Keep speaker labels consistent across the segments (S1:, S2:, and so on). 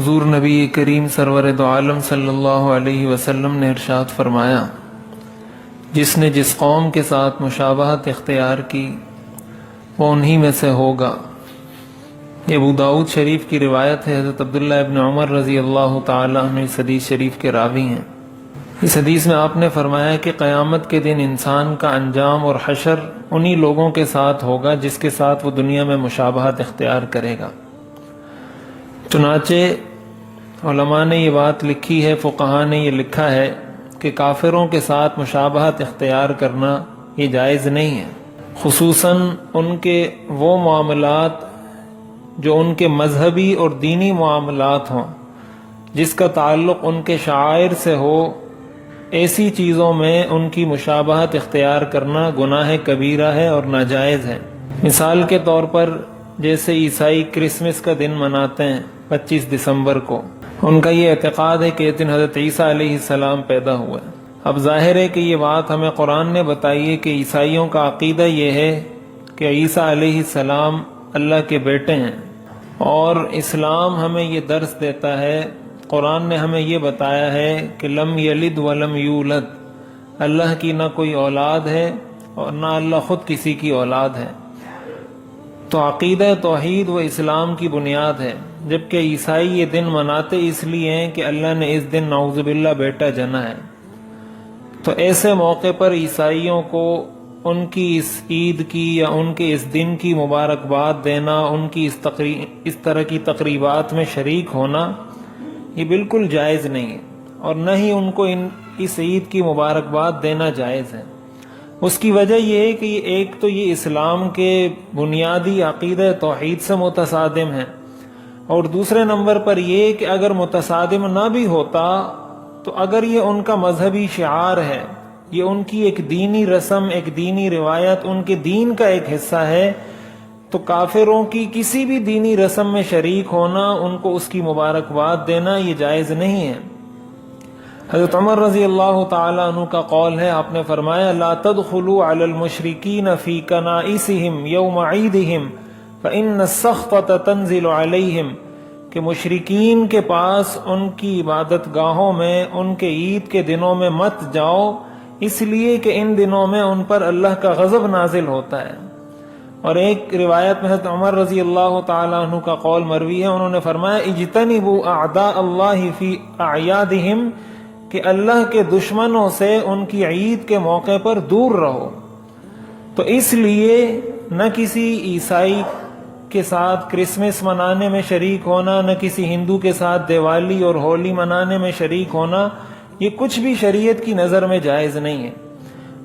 S1: حضور نبی کریم سرور دو عالم صلی اللہ علیہ وسلم نے ارشاد فرمایا، جس نے جس قوم کے ساتھ مشابہت اختیار کی وہ انہی میں سے ہوگا۔ یہ ابو داؤد شریف کی روایت ہے۔ حضرت عبداللہ ابن عمر رضی اللہ تعالیٰ عنہ اس حدیث شریف کے راوی ہیں۔ اس حدیث میں آپ نے فرمایا کہ قیامت کے دن انسان کا انجام اور حشر انہی لوگوں کے ساتھ ہوگا جس کے ساتھ وہ دنیا میں مشابہت اختیار کرے گا۔ چنانچہ علماء نے یہ بات لکھی ہے، فقہاء نے یہ لکھا ہے کہ کافروں کے ساتھ مشابہت اختیار کرنا یہ جائز نہیں ہے، خصوصاً ان کے وہ معاملات جو ان کے مذہبی اور دینی معاملات ہوں، جس کا تعلق ان کے شعائر سے ہو۔ ایسی چیزوں میں ان کی مشابہت اختیار کرنا گناہ کبیرہ ہے اور ناجائز ہے۔ مثال کے طور پر جیسے عیسائی کرسمس کا دن مناتے ہیں 25 دسمبر کو، ان کا یہ اعتقاد ہے کہ اس دن حضرت عیسیٰ علیہ السلام پیدا ہوئے۔ اب ظاہر ہے کہ یہ بات ہمیں قرآن نے بتائی ہے کہ عیسائیوں کا عقیدہ یہ ہے کہ عیسیٰ علیہ السلام اللہ کے بیٹے ہیں، اور اسلام ہمیں یہ درس دیتا ہے، قرآن نے ہمیں یہ بتایا ہے کہ لم یلد ولم یولد، اللہ کی نہ کوئی اولاد ہے اور نہ اللہ خود کسی کی اولاد ہے۔ تو عقیدہ توحید و اسلام کی بنیاد ہے، جبکہ عیسائی یہ دن مناتے اس لیے ہیں کہ اللہ نے اس دن نعوذ باللہ بیٹا جنا ہے۔ تو ایسے موقع پر عیسائیوں کو ان کی اس عید کی یا ان کے اس دن کی مبارکباد دینا، ان کی اس طرح کی تقریبات میں شریک ہونا یہ بالکل جائز نہیں ہے، اور نہ ہی ان کو اس عید کی مبارکباد دینا جائز ہے۔ اس کی وجہ یہ ہے کہ ایک تو یہ اسلام کے بنیادی عقیدہ توحید سے متصادم ہے، اور دوسرے نمبر پر یہ کہ اگر متصادم نہ بھی ہوتا تو اگر یہ ان کا مذہبی شعار ہے، یہ ان کی ایک دینی رسم، ایک دینی روایت، ان کے دین کا ایک حصہ ہے، تو کافروں کی کسی بھی دینی رسم میں شریک ہونا، ان کو اس کی مبارکباد دینا یہ جائز نہیں ہے۔ حضرت عمر رضی اللہ تعالیٰ عنہ کا قول ہے، آپ نے فرمایا لا تدخلوا علی المشرکین فی کنائسہم یوم عیدہم فإن السخطة تنزل علیہم، کہ مشرکین کے پاس ان کی عبادت گاہوں میں ان کے عید کے دنوں میں مت جاؤ، اس لیے کہ ان دنوں میں ان پر اللہ کا غضب نازل ہوتا ہے۔ اور ایک روایت میں حضرت عمر رضی اللہ تعالیٰ عنہ کا قول مروی ہے، انہوں نے فرمایا اجتنبوا اعداء اللہ فی اعیادہم، کہ اللہ کے دشمنوں سے ان کی عید کے موقع پر دور رہو۔ تو اس لیے نہ کسی عیسائی کے ساتھ کرسمس منانے میں شریک ہونا، نہ کسی ہندو کے ساتھ دیوالی اور ہولی منانے میں شریک ہونا، یہ کچھ بھی شریعت کی نظر میں جائز نہیں ہے۔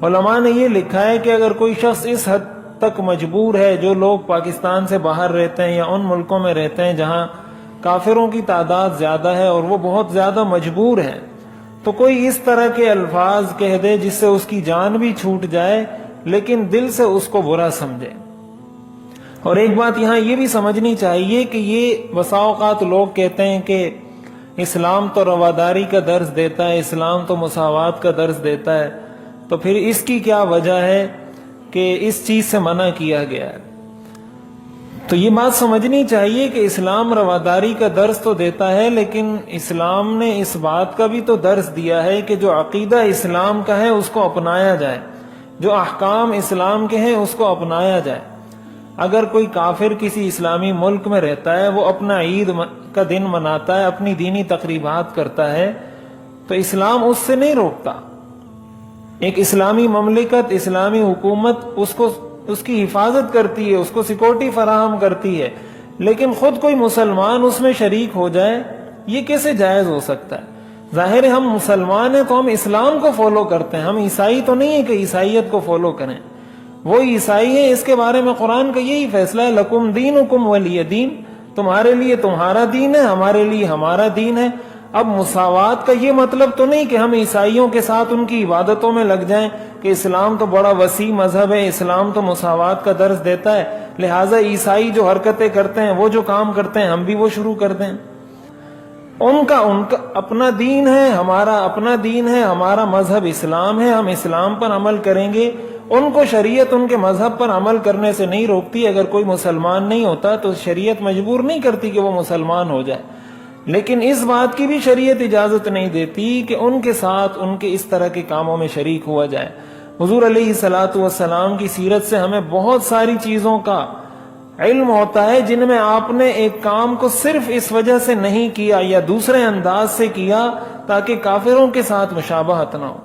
S1: علماء نے یہ لکھا ہے کہ اگر کوئی شخص اس حد تک مجبور ہے، جو لوگ پاکستان سے باہر رہتے ہیں یا ان ملکوں میں رہتے ہیں جہاں کافروں کی تعداد زیادہ ہے اور وہ بہت زیادہ مجبور ہیں، تو کوئی اس طرح کے الفاظ کہہ دے جس سے اس کی جان بھی چھوٹ جائے لیکن دل سے اس کو برا سمجھے۔ اور ایک بات یہاں یہ بھی سمجھنی چاہیے کہ یہ بسا اوقات لوگ کہتے ہیں کہ اسلام تو رواداری کا درس دیتا ہے، اسلام تو مساوات کا درس دیتا ہے، تو پھر اس کی کیا وجہ ہے کہ اس چیز سے منع کیا گیا ہے؟ تو یہ بات سمجھنی چاہیے کہ اسلام رواداری کا درس تو دیتا ہے، لیکن اسلام نے اس بات کا بھی تو درس دیا ہے کہ جو عقیدہ اسلام کا ہے اس کو اپنایا جائے، جو احکام اسلام کے ہیں اس کو اپنایا جائے۔ اگر کوئی کافر کسی اسلامی ملک میں رہتا ہے، وہ اپنا عید کا دن مناتا ہے، اپنی دینی تقریبات کرتا ہے، تو اسلام اس سے نہیں روکتا۔ ایک اسلامی مملکت، اسلامی حکومت اس کی حفاظت کرتی ہے، اس کو سیکورٹی فراہم کرتی ہے، لیکن خود کوئی مسلمان اس میں شریک ہو جائے، یہ کیسے جائز ہو سکتا ہے؟ ظاہر ہے ہم مسلمان ہیں تو ہم اسلام کو فالو کرتے ہیں، ہم عیسائی تو نہیں ہیں کہ عیسائیت کو فالو کریں۔ وہ عیسائی ہیں، اس کے بارے میں قرآن کا یہی فیصلہ ہے لکم دینکم ولی دین، تمہارے لیے تمہارا دین ہے، ہمارے لیے ہمارا دین ہے۔ اب مساوات کا یہ مطلب تو نہیں کہ ہم عیسائیوں کے ساتھ ان کی عبادتوں میں لگ جائیں کہ اسلام تو بڑا وسیع مذہب ہے، اسلام تو مساوات کا درس دیتا ہے، لہٰذا عیسائی جو حرکتیں کرتے ہیں، وہ جو کام کرتے ہیں، ہم بھی وہ شروع کر دیں۔ ان کا اپنا دین ہے، ہمارا اپنا دین ہے، ہمارا مذہب اسلام ہے، ہم اسلام پر عمل کریں گے۔ ان کو شریعت ان کے مذہب پر عمل کرنے سے نہیں روکتی۔ اگر کوئی مسلمان نہیں ہوتا تو شریعت مجبور نہیں کرتی کہ وہ مسلمان ہو جائے، لیکن اس بات کی بھی شریعت اجازت نہیں دیتی کہ ان کے ساتھ ان کے اس طرح کے کاموں میں شریک ہوا جائے۔ حضور علیہ الصلوۃ والسلام کی سیرت سے ہمیں بہت ساری چیزوں کا علم ہوتا ہے جن میں آپ نے ایک کام کو صرف اس وجہ سے نہیں کیا یا دوسرے انداز سے کیا تاکہ کافروں کے ساتھ مشابہت نہ ہو۔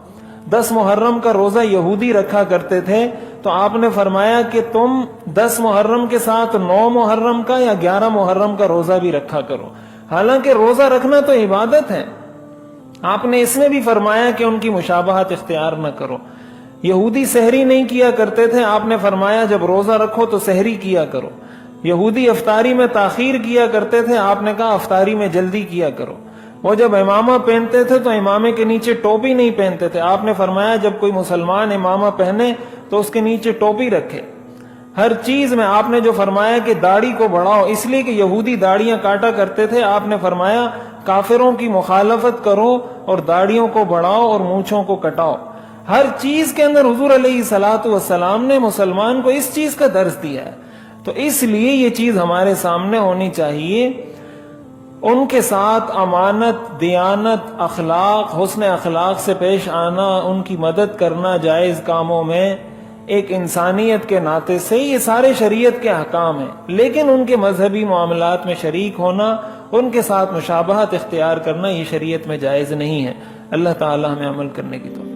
S1: 10 محرم کا روزہ یہودی رکھا کرتے تھے تو آپ نے فرمایا کہ تم 10 محرم کے ساتھ 9 محرم کا یا 11 محرم کا روزہ بھی رکھا کرو۔ حالانکہ روزہ رکھنا تو عبادت ہے، آپ نے اس میں بھی فرمایا کہ ان کی مشابہت اختیار نہ کرو۔ یہودی سحری نہیں کیا کرتے تھے، آپ نے فرمایا جب روزہ رکھو تو سحری کیا کرو۔ یہودی افطاری میں تاخیر کیا کرتے تھے، آپ نے کہا افطاری میں جلدی کیا کرو۔ وہ جب امامہ پہنتے تھے تو امامے کے نیچے ٹوپی نہیں پہنتے تھے، آپ نے فرمایا جب کوئی مسلمان امامہ پہنے تو اس کے نیچے ٹوپی رکھے۔ ہر چیز میں آپ نے جو فرمایا کہ داڑھی کو بڑھاؤ، اس لیے کہ یہودی داڑیاں کاٹا کرتے تھے، آپ نے فرمایا کافروں کی مخالفت کرو اور داڑھیوں کو بڑھاؤ اور مونچھوں کو کٹاؤ۔ ہر چیز کے اندر حضور علیہ الصلوۃ والسلام نے مسلمان کو اس چیز کا درس دیا ہے، تو اس لیے یہ چیز ہمارے سامنے ہونی چاہیے۔ ان کے ساتھ امانت، دیانت، اخلاق، حسن اخلاق سے پیش آنا، ان کی مدد کرنا جائز کاموں میں ایک انسانیت کے ناطے سے، یہ سارے شریعت کے احکام ہیں، لیکن ان کے مذہبی معاملات میں شریک ہونا، ان کے ساتھ مشابہت اختیار کرنا یہ شریعت میں جائز نہیں ہے۔ اللہ تعالی ہمیں عمل کرنے کی توفیق